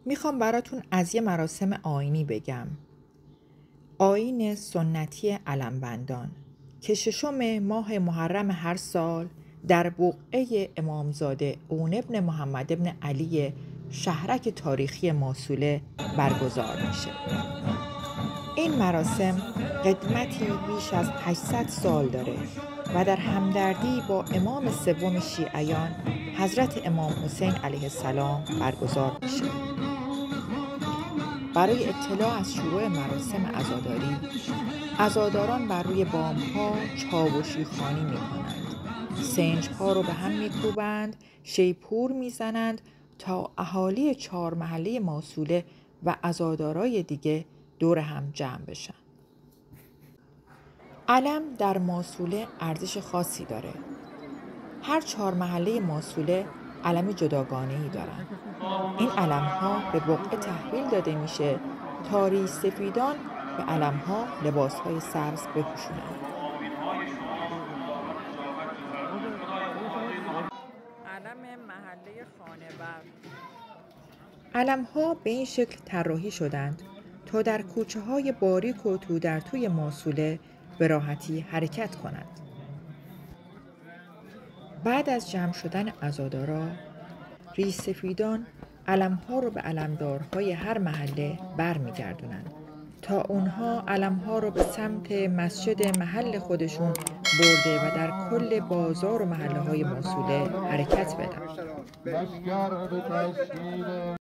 میخوام براتون از یه مراسم آیینی بگم. آیین سنتی علمبندان که 6 ماه محرم هر سال در بقعه امامزاده اون ابن محمد ابن علی شهرک تاریخی ماسوله برگزار میشه. این مراسم قدمتی بیش از 800 سال داره و در همدردی با امام سوم شیعیان حضرت امام حسین علیه السلام برگزار میشه. برای اطلاع از شروع مراسم عزاداری، عزاداران بر روی بام‌ها چاوشی خوانی می‌کنند. سنج‌ها رو به هم می‌کوبند، شیپور می‌زنند تا اهالی 4 محله ماسوله و عزادارای دیگه دور هم جمع بشن. علم در ماسوله ارزش خاصی داره. هر 4 محله ماسوله علم جداگانه‌ای دارن. این علم‌ها به بقعه تحویل داده میشه تا ریش‌سفیدان به علم‌ها لباس‌های سبز بپوشونند. علم محله خانه‌بر. علم‌ها به این شکل طراحی شدند تا در کوچه‌های باریک و تودرتوی ماسوله به راحتی حرکت کنند. بعد از جمع شدن عزادارا، ریش‌سفیدان علم‌ها رو به علمدارهای هر محله برمیگردونند تا اونها علم‌ها رو به سمت مسجد محل خودشون برده و در کل بازار و محله‌های ماسوله حرکت بدن.